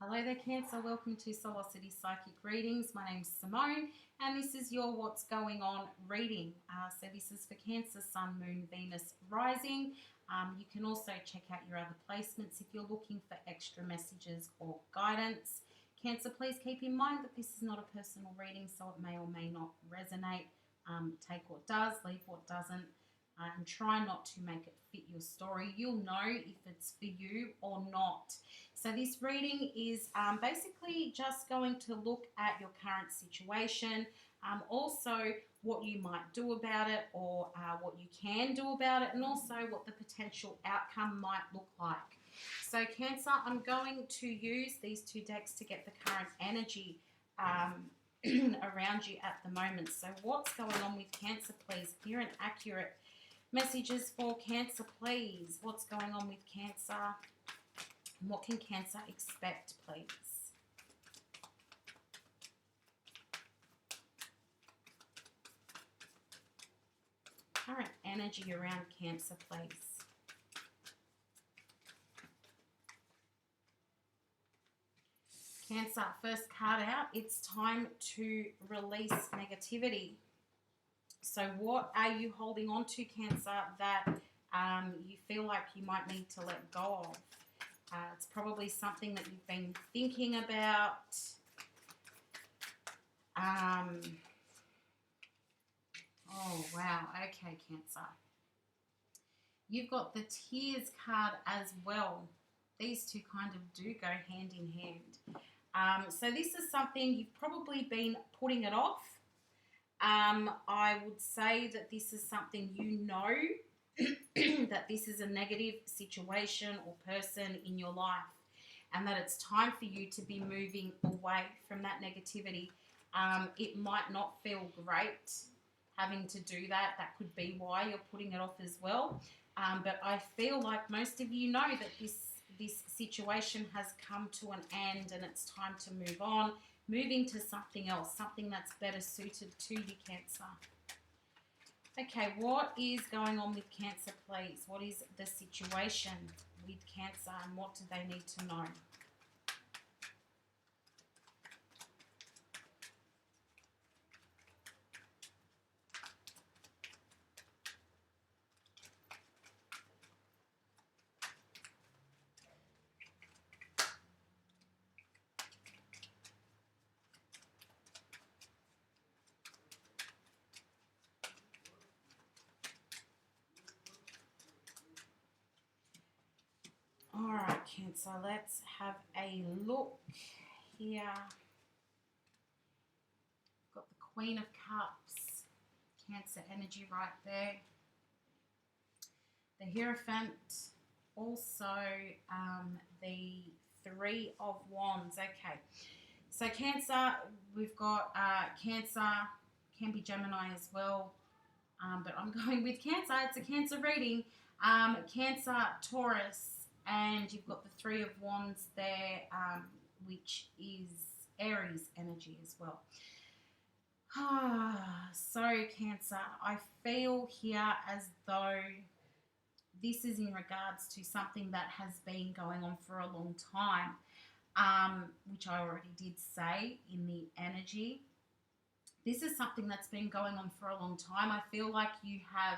Hello there, Cancer. Welcome to Soulocity Psychic Readings. My name's Simone, and this is your What's Going On reading. So this is for Cancer, Sun, Moon, Venus, Rising. You can also check out your other placements if you're looking for extra messages or guidance. Cancer, please keep in mind that this is not a personal reading, so it may or may not resonate. Take what does, leave what doesn't. And try not to make it fit your story. You'll know if it's for you or not. So this reading is basically just going to look at your current situation, also what you might do about it, or what you can do about it, and also what the potential outcome might look like. So Cancer, I'm going to use these two decks to get the current energy around you at the moment. So what's going on with Cancer, please? Clear and accurate messages for Cancer, please. What's going on with Cancer? And what can Cancer expect, please? Current energy around Cancer, please. Cancer, first card out. It's time to release negativity. So what are you holding on to, Cancer, that you feel like you might need to let go of? It's probably something that you've been thinking about. Oh, wow. Okay, Cancer. You've got the Tears card as well. These two kind of do go hand in hand. So this is something you've probably been putting it off. I would say that this is something you know that this is a negative situation or person in your life, and that it's time for you to be moving away from that negativity. It might not feel great having to do that. That could be why you're putting it off as well. But I feel like most of you know that this situation has come to an end and it's time to move on, moving to something else, something that's better suited to you, Cancer. Okay, what is going on with Cancer, please? What is the situation with Cancer and what do they need to know? All right, Cancer, let's have a look here. Got the Queen of Cups, Cancer energy right there. The Hierophant, also the Three of Wands. Okay, so Cancer, we've got Cancer, can be Gemini as well, but I'm going with Cancer. It's a Cancer reading. Cancer, Taurus, and you've got the Three of Wands there, which is Aries energy as well. So Cancer, I feel here as though this is in regards to something that has been going on for a long time, which I already did say in the energy. This is something that's been going on for a long time. I feel like you have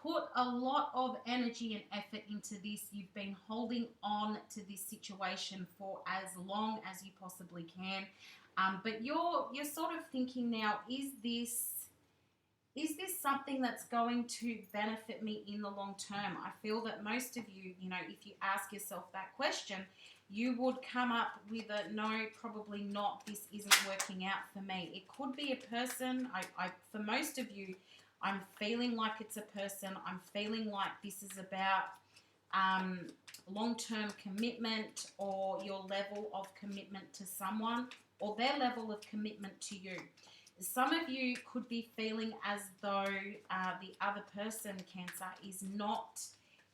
put a lot of energy and effort into this. You've been holding on to this situation for as long as you possibly can. But you're sort of thinking now, is this something that's going to benefit me in the long term? I feel that most of you, if you ask yourself that question, you would come up with a no, probably not, this isn't working out for me. It could be a person. For most of you, I'm feeling like it's a person. I'm feeling like this is about long-term commitment, or your level of commitment to someone, or their level of commitment to you. Some of you could be feeling as though the other person, Cancer, is not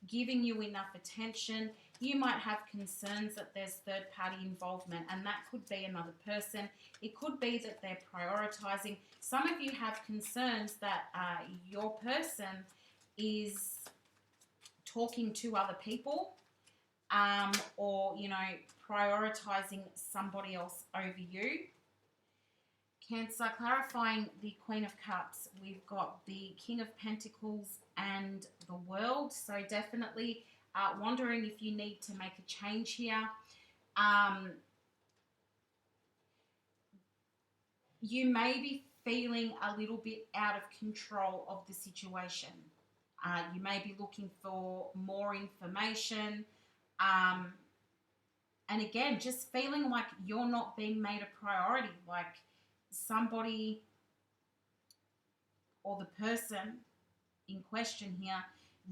giving you enough attention. You might have concerns that there's third-party involvement, and that could be another person. It could be that they're prioritizing. Some of you have concerns that your person is talking to other people, or, you know, prioritizing somebody else over you. Cancer, clarifying the Queen of Cups, we've got the King of Pentacles and the World. So definitely wondering if you need to make a change here. You may be feeling a little bit out of control of the situation. You may be looking for more information. And again, just feeling like you're not being made a priority, like somebody or the person in question here,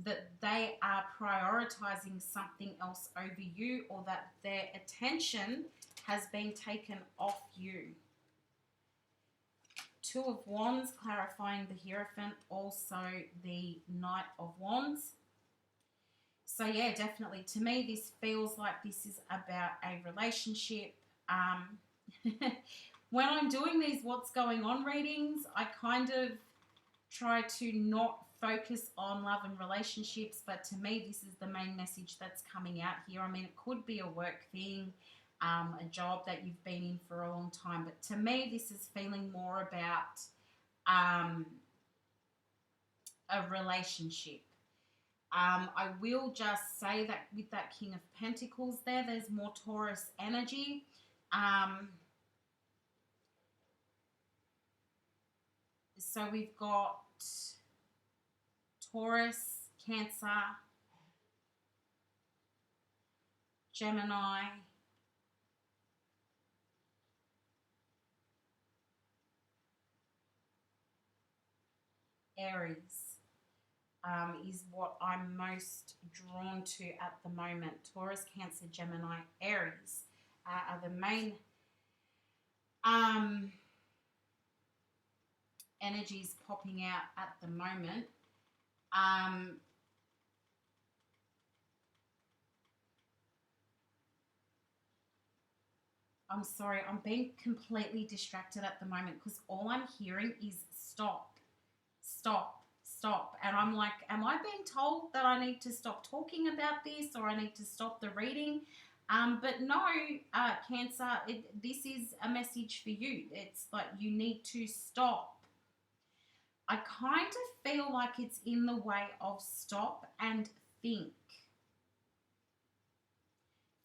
that they are prioritizing something else over you, or that their attention has been taken off you. Two of Wands, clarifying the Hierophant, also the Knight of Wands. So yeah, definitely. To me, this feels like this is about a relationship. When I'm doing these what's going on readings, I kind of try to not focus on love and relationships, but to me, this is the main message that's coming out here. I mean, it could be a work thing, a job that you've been in for a long time, but to me, this is feeling more about a relationship. I will just say that with that King of Pentacles there's more Taurus energy. So we've got Taurus, Cancer, Gemini, Aries. Is what I'm most drawn to at the moment. Taurus, Cancer, Gemini, Aries are the main energies popping out at the moment. I'm sorry, I'm being completely distracted at the moment because all I'm hearing is stop, stop, stop. And I'm like, am I being told that I need to stop talking about this, or I need to stop the reading? But no, Cancer, this is a message for you. It's like you need to stop. I kind of feel like it's in the way of stop and think.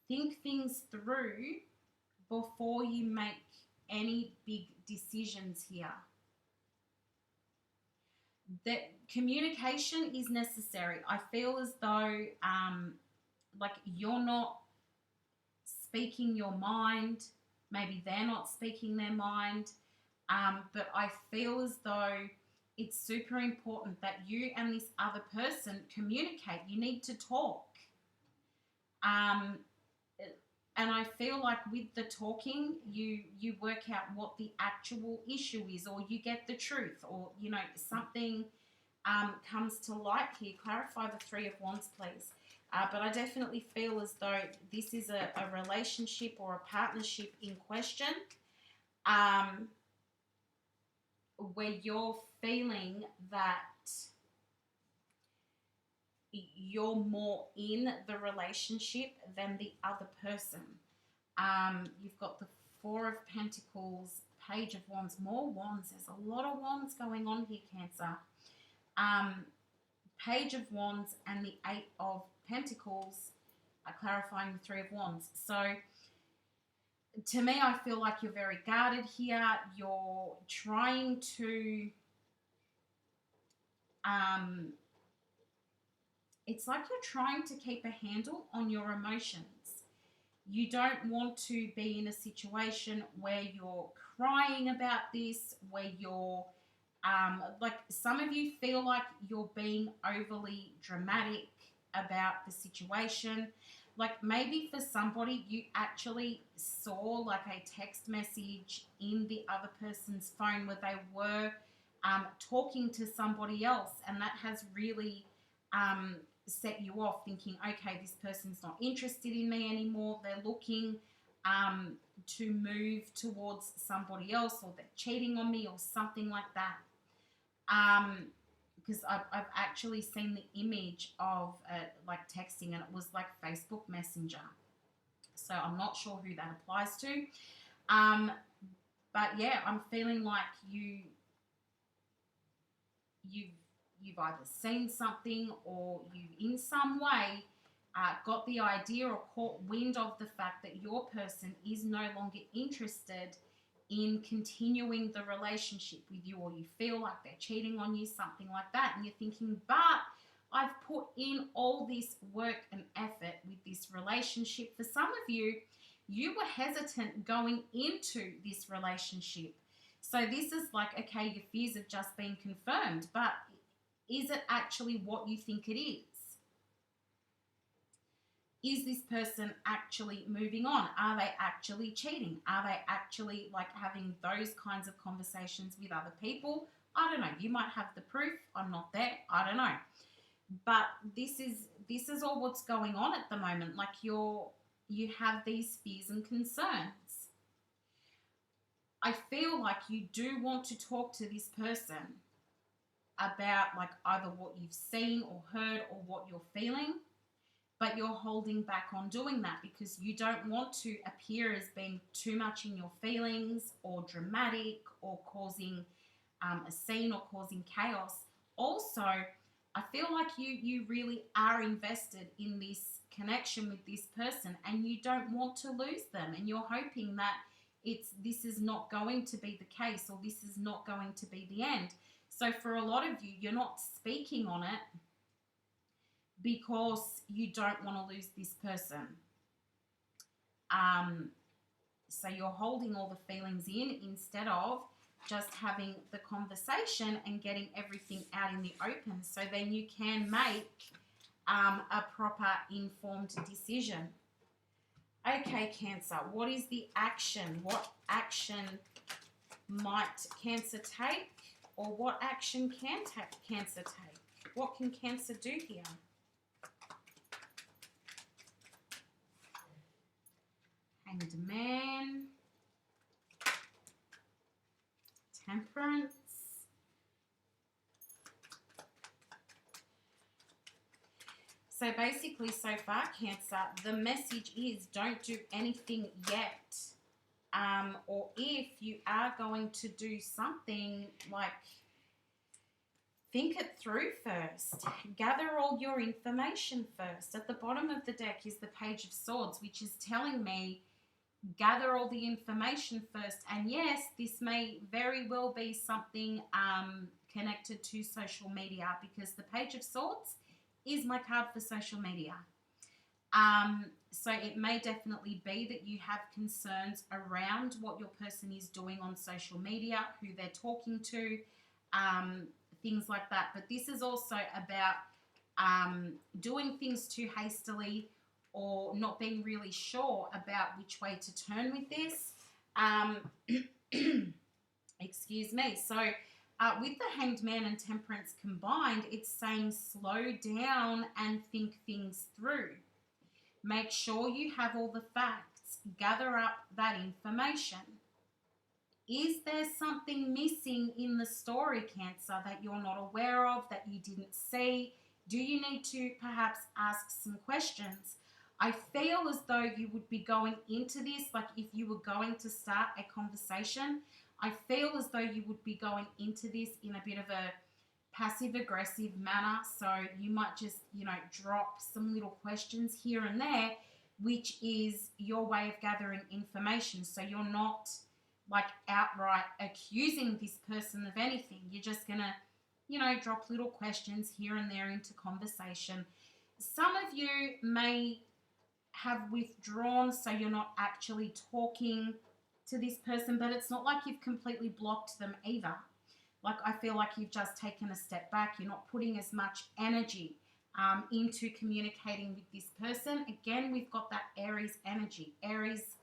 Think things through before you make any big decisions here. That communication is necessary. I feel as though like you're not speaking your mind. Maybe they're not speaking their mind. But I feel as though it's super important that you and this other person communicate. You need to talk. And I feel like with the talking, you work out what the actual issue is, or you get the truth, or, you know, something comes to light here. Clarify the Three of Wands, please. But I definitely feel as though this is a relationship or a partnership in question, where you're feeling that you're more in the relationship than the other person. You've got the Four of Pentacles, Page of Wands, more wands. There's a lot of wands going on here, Cancer. Page of Wands and the Eight of Pentacles are clarifying the Three of Wands. So to me, I feel like you're very guarded here. You're trying to it's like you're trying to keep a handle on your emotions. You don't want to be in a situation where you're crying about this, where you're, like some of you feel like you're being overly dramatic about the situation. Like maybe for somebody, you actually saw like a text message in the other person's phone where they were talking to somebody else, and that has really set you off thinking, okay, this person's not interested in me anymore. They're looking to move towards somebody else, or they're cheating on me or something like that. because I've actually seen the image of like texting, and it was like Facebook Messenger. So I'm not sure who that applies to. But yeah, I'm feeling like you've either seen something, or you've in some way got the idea or caught wind of the fact that your person is no longer interested in continuing the relationship with you, or you feel like they're cheating on you, something like that, and you're thinking, but I've put in all this work and effort with this relationship. For some of you, you were hesitant going into this relationship. So this is like, okay, your fears have just been confirmed, but is it actually what you think it is? Is this person actually moving on? Are they actually cheating? Are they actually like having those kinds of conversations with other people? I don't know. You might have the proof. I'm not there. I don't know. But this is all what's going on at the moment. Like you have these fears and concerns. I feel like you do want to talk to this person about like either what you've seen or heard or what you're feeling, but you're holding back on doing that because you don't want to appear as being too much in your feelings or dramatic or causing a scene or causing chaos. Also, I feel like you really are invested in this connection with this person, and you don't want to lose them, and you're hoping that this is not going to be the case, or this is not going to be the end. So for a lot of you, you're not speaking on it because you don't want to lose this person. So you're holding all the feelings in instead of just having the conversation and getting everything out in the open, so then you can make a proper informed decision. Okay, Cancer, what is the action? What action might Cancer take, or what action can Cancer take? What can Cancer do here? Hanged Man, Temperance. So basically, so far, Cancer, the message is don't do anything yet. Or if you are going to do something, like think it through first. Gather all your information first. At the bottom of the deck is the Page of Swords, which is telling me gather all the information first. And yes, this may very well be something connected to social media, because the Page of Swords is my card for social media. So it may definitely be that you have concerns around what your person is doing on social media, who they're talking to, things like that. But this is also about doing things too hastily, or not being really sure about which way to turn with this. Excuse me. So with the Hanged Man and Temperance combined, it's saying slow down and think things through. Make sure you have all the facts. Gather up that information. Is there something missing in the story, Cancer, that you're not aware of, that you didn't see? Do you need to perhaps ask some questions? I feel as though you would be going into this, like if you were going to start a conversation, I feel as though you would be going into this in a bit of a passive-aggressive manner. So you might just, drop some little questions here and there, which is your way of gathering information. So you're not like outright accusing this person of anything. You're just going to, drop little questions here and there into conversation. Some of you may have withdrawn, so you're not actually talking to this person, but it's not like you've completely blocked them either. Like, I feel like you've just taken a step back. You're not putting as much energy into communicating with this person. Again, we've got that Aries energy. Aries,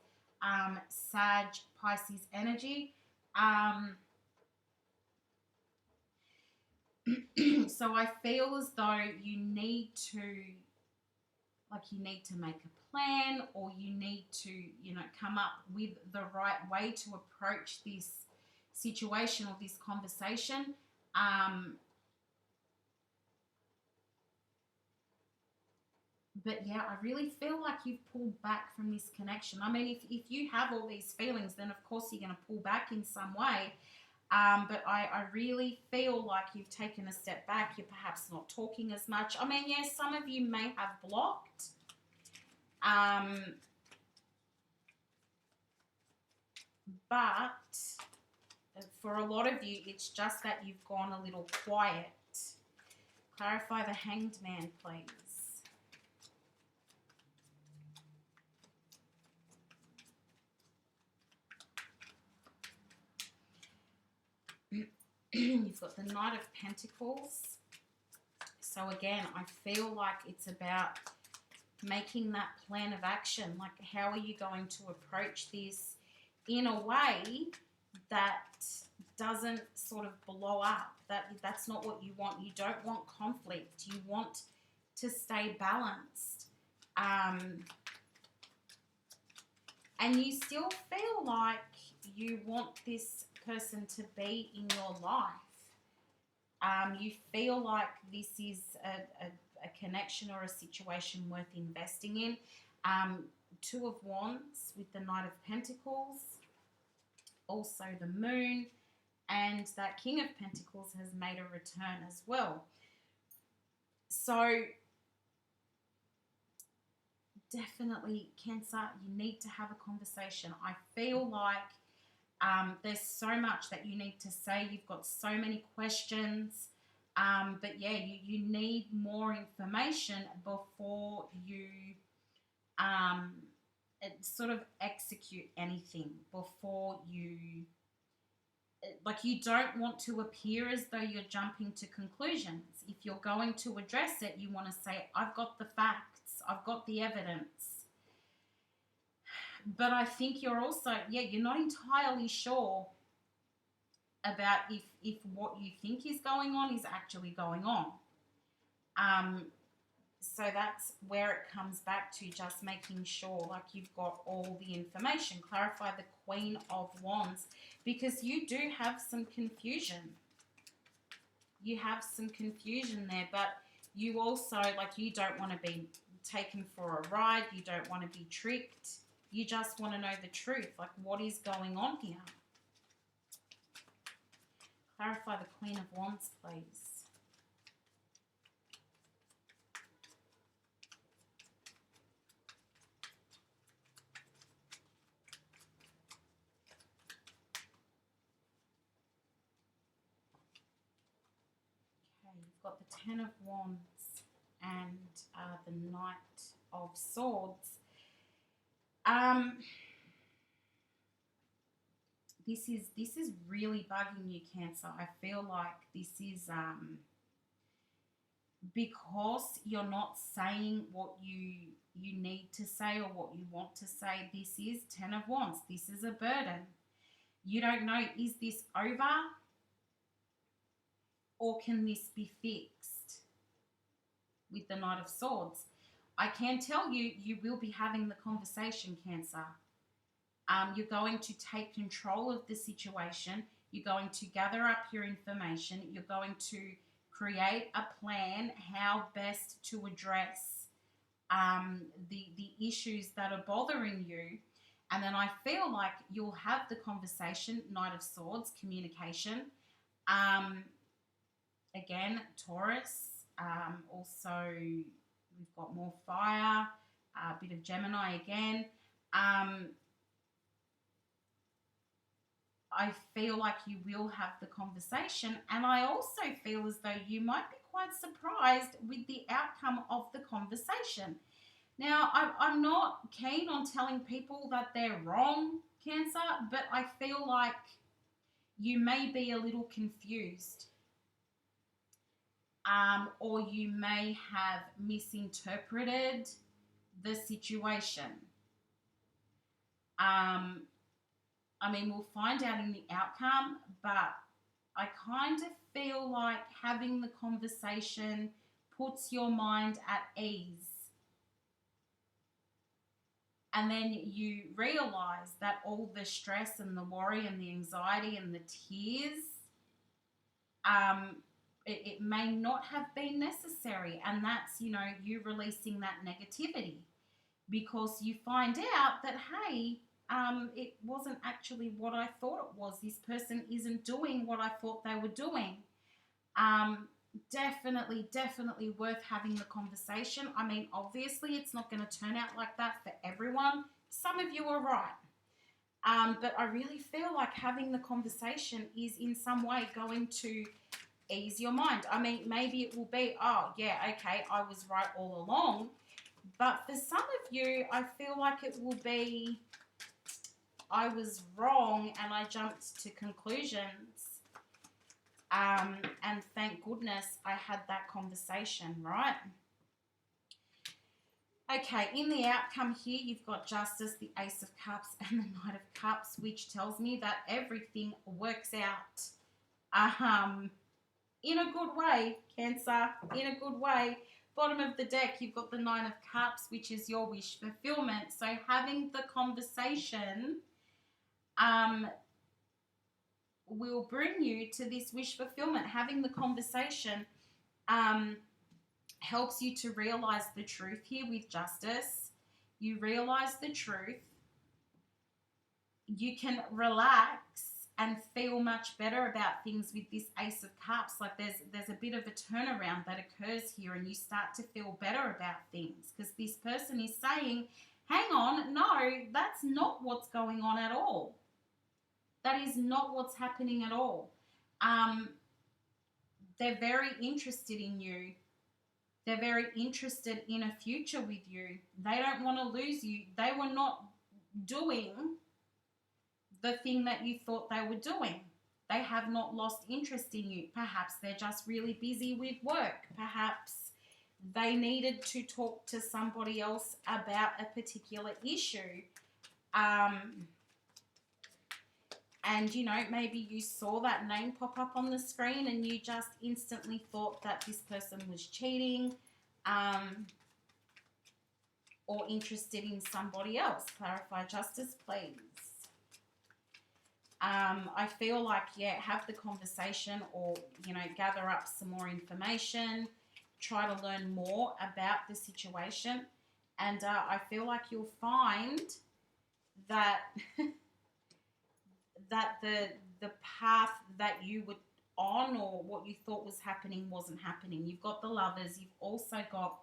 Sag, Pisces energy. So I feel as though you need to make a plan, or you need to, come up with the right way to approach this situation or this conversation. But yeah, I really feel like you've pulled back from this connection. I mean, if you have all these feelings, then of course you're going to pull back in some way. But I really feel like you've taken a step back. You're perhaps not talking as much. I mean, yes, some of you may have blocked. But for a lot of you, it's just that you've gone a little quiet. Clarify the Hanged Man, please. You've got the Knight of Pentacles. So again, I feel like it's about making that plan of action. Like, how are you going to approach this in a way that doesn't sort of blow up? That's not what you want. You don't want conflict. You want to stay balanced. And you still feel like you want this person to be in your life. You feel like this is a connection or a situation worth investing in. Two of Wands with the Knight of Pentacles, also the Moon, and that King of Pentacles has made a return as well. So definitely, Cancer, you need to have a conversation. I feel like there's so much that you need to say. You've got so many questions. But yeah, you need more information before you sort of execute anything, before you, like, you don't want to appear as though you're jumping to conclusions. If you're going to address it, you want to say, I've got the facts, I've got the evidence. But I think you're also, you're not entirely sure about if what you think is going on is actually going on. So that's where it comes back to, just making sure like you've got all the information. Clarify the Queen of Wands, because you do have some confusion. You have some confusion there, but you also, like, you don't want to be taken for a ride. You don't want to be tricked. You just want to know the truth, like what is going on here. Clarify the Queen of Wands, please. Okay, you've got the Ten of Wands and the Knight of Swords. This is really bugging you, Cancer. I feel like this is because you're not saying what you need to say or what you want to say. This is Ten of Wands. This is a burden. You don't know, is this over or can this be fixed? With the Knight of Swords, I can tell you, you will be having the conversation, Cancer. You're going to take control of the situation. You're going to gather up your information. You're going to create a plan how best to address the issues that are bothering you. And then I feel like you'll have the conversation. Knight of Swords, communication. Again, Taurus. Also, we've got more fire. A bit of Gemini again. I feel like you will have the conversation, and I also feel as though you might be quite surprised with the outcome of the conversation. Now, I'm not keen on telling people that they're wrong, Cancer, but I feel like you may be a little confused, or you may have misinterpreted the situation. I mean, we'll find out in the outcome, but I kind of feel like having the conversation puts your mind at ease. And then you realize that all the stress and the worry and the anxiety and the tears it may not have been necessary, and that's, you know, you releasing that negativity, because you find out that, hey, it wasn't actually what I thought it was. This person isn't doing what I thought they were doing. Definitely worth having the conversation. I mean, obviously it's not going to turn out like that for everyone. Some of you are right. But I really feel like having the conversation is in some way going to ease your mind. I mean, maybe it will be, oh, yeah, okay, I was right all along. But for some of you, I feel like it will be, I was wrong and I jumped to conclusions. And thank goodness I had that conversation, right? Okay, in the outcome here, you've got Justice, the Ace of Cups, and the Knight of Cups, which tells me that everything works out in a good way, Cancer, in a good way. Bottom of the deck, you've got the Nine of Cups, which is your wish fulfillment. So having the conversation will bring you to this wish fulfillment. Having the conversation helps you to realize the truth here with Justice. You realize the truth. You can relax and feel much better about things with this Ace of Cups. Like there's a bit of a turnaround that occurs here, and you start to feel better about things, because this person is saying, hang on, no, that's not what's going on at all. That is not what's happening at all. They're very interested in you. They're very interested in a future with you. They don't want to lose you. They were not doing the thing that you thought they were doing. They have not lost interest in you. Perhaps they're just really busy with work. Perhaps they needed to talk to somebody else about a particular issue. And, you know, maybe you saw that name pop up on the screen and you just instantly thought that this person was cheating or interested in somebody else. Clarify, Justice, please. I feel like, yeah, have the conversation, or, you know, gather up some more information, try to learn more about the situation. And I feel like you'll find that that the path that you were on, or what you thought was happening, wasn't happening. You've got the Lovers. You've also got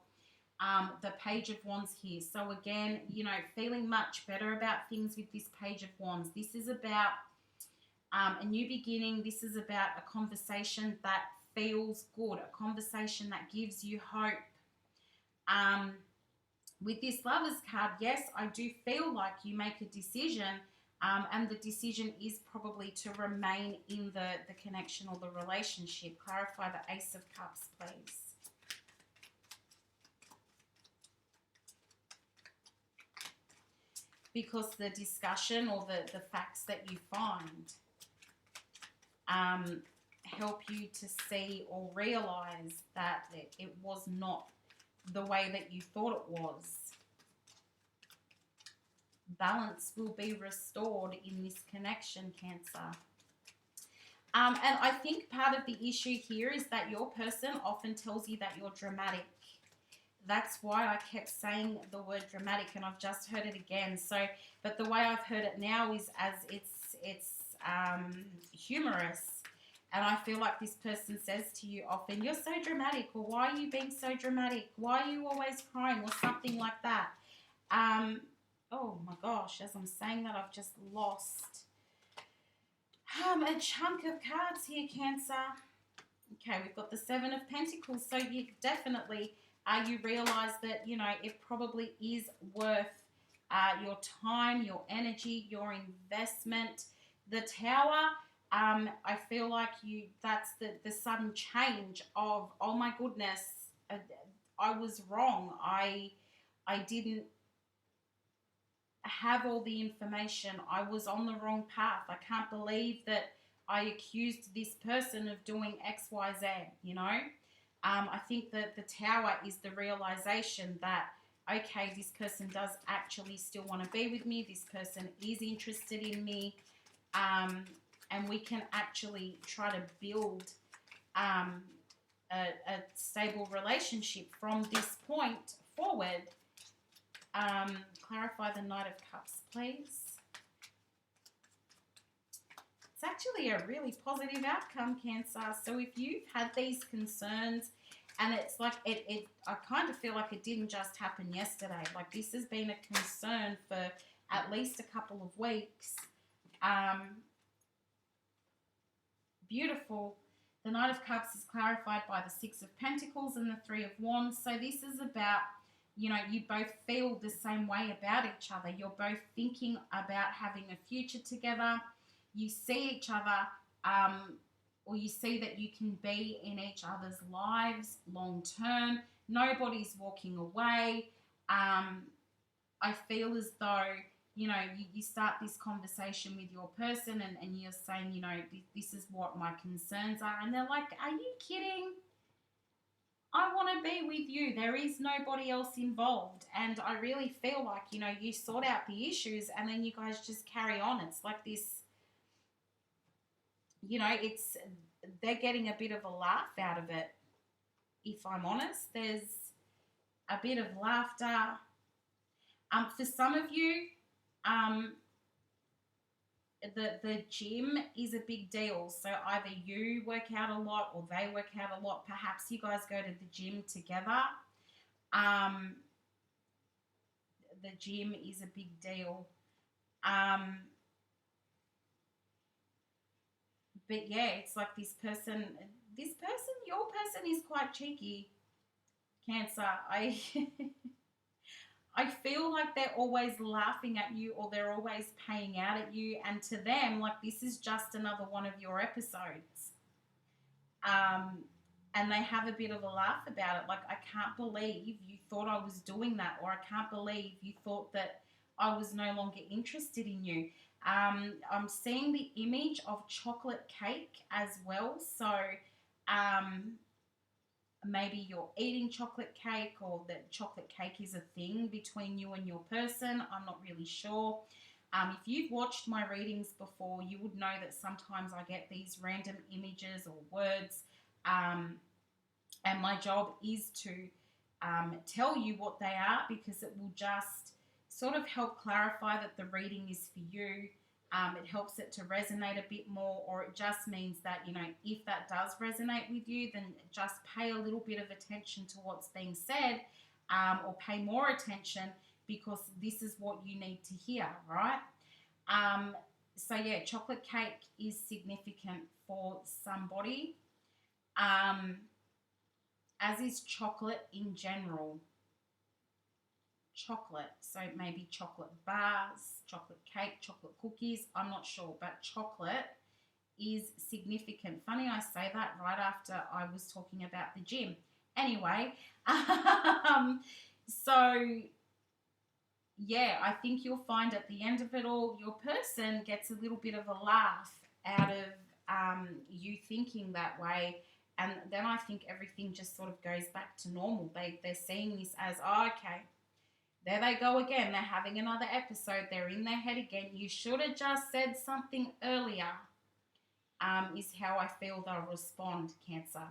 the Page of Wands here. So again, you know, feeling much better about things with this Page of Wands. This is about a new beginning. This is about a conversation that feels good, a conversation that gives you hope. With this Lovers card, yes, I do feel like you make a decision, and the decision is probably to remain in the connection or the relationship. Clarify the Ace of Cups, please. Because the discussion or the facts that you find help you to see or realize that it was not the way that you thought it was. Balance will be restored in this connection, Cancer. And I think part of the issue here is that your person often tells you that you're dramatic. That's why I kept saying the word dramatic, and I've just heard it again. So, but the way I've heard it now is as it's humorous. And I feel like this person says to you often, you're so dramatic, or why are you being so dramatic? Why are you always crying, or something like that? Oh my gosh, as I'm saying that, I've just lost a chunk of cards here, Cancer. Okay, we've got the Seven of Pentacles. So you definitely, you realize that, you know, it probably is worth your time, your energy, your investment. The Tower, I feel like that's the sudden change of, oh my goodness, I was wrong. I didn't have all the information. I was on the wrong path. I can't believe that I accused this person of doing X, Y, Z, you know. I think that the Tower is the realization that, okay, this person does actually still want to be with me. This person is interested in me. And we can actually try to build a stable relationship from this point forward. Clarify the Knight of Cups, please. It's actually a really positive outcome, Cancer. So if you've had these concerns, and it's like, I kind of feel like it didn't just happen yesterday. Like this has been a concern for at least a couple of weeks. Beautiful. The Knight of Cups is clarified by the Six of Pentacles and the Three of Wands. So this is about, you know, you both feel the same way about each other. You're both thinking about having a future together. You see each other, or you see that you can be in each other's lives long term. Nobody's walking away. I feel as though, you know, you start this conversation with your person and you're saying, you know, this is what my concerns are. And they're like, are you kidding? I want to be with you. There is nobody else involved. And I really feel like, you know, you sort out the issues and then you guys just carry on. It's like this, you know, they're getting a bit of a laugh out of it. If I'm honest, there's a bit of laughter. For some of you, the gym is a big deal. So either you work out a lot or they work out a lot. Perhaps you guys go to the gym together. The gym is a big deal. But yeah, it's like your person is quite cheeky, Cancer. I feel like they're always laughing at you or they're always paying out at you. And to them, like this is just another one of your episodes. And they have a bit of a laugh about it. Like, I can't believe you thought I was doing that, or I can't believe you thought that I was no longer interested in you. I'm seeing the image of chocolate cake as well. So maybe you're eating chocolate cake, or that chocolate cake is a thing between you and your person. I'm not really sure. If you've watched my readings before, you would know that sometimes I get these random images or words, and my job is to tell you what they are, because it will just sort of help clarify that the reading is for you. It helps it to resonate a bit more, or it just means that, you know, if that does resonate with you, then just pay a little bit of attention to what's being said, or pay more attention, because this is what you need to hear, right? So yeah, chocolate cake is significant for somebody, as is chocolate in general. Chocolate, so maybe chocolate bars, chocolate cake, chocolate cookies, I'm not sure, but chocolate is significant. Funny I say that right after I was talking about the gym. Anyway, so yeah, I think you'll find at the end of it all, your person gets a little bit of a laugh out of you thinking that way. And then I think everything just sort of goes back to normal. They're seeing this as, oh, okay, there they go again. They're having another episode. They're in their head again. You should have just said something earlier, is how I feel they'll respond, Cancer.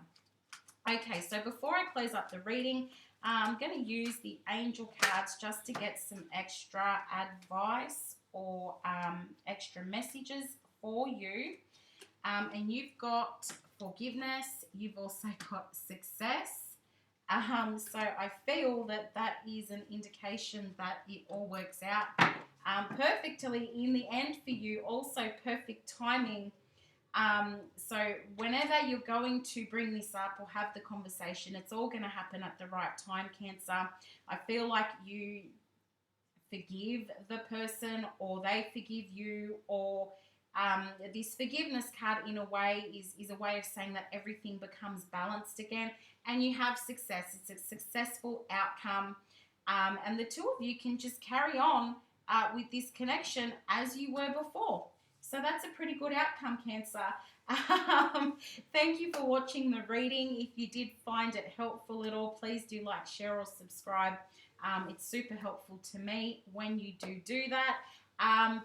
Okay, so before I close up the reading, I'm going to use the angel cards just to get some extra advice or extra messages for you. And you've got forgiveness. You've also got success. So I feel that that is an indication that it all works out perfectly in the end for you. Also perfect timing. So whenever you're going to bring this up or have the conversation, it's all going to happen at the right time, Cancer. I feel like you forgive the person, or they forgive you, or this forgiveness card in a way is a way of saying that everything becomes balanced again and you have success. It's a successful outcome, and the two of you can just carry on with this connection as you were before. So that's a pretty good outcome, Cancer. Thank you for watching the reading. If you did find it helpful at all, please do like, share, or subscribe. It's super helpful to me when you do that.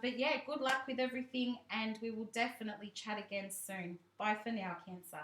But yeah, good luck with everything, and we will definitely chat again soon. Bye for now, Cancer.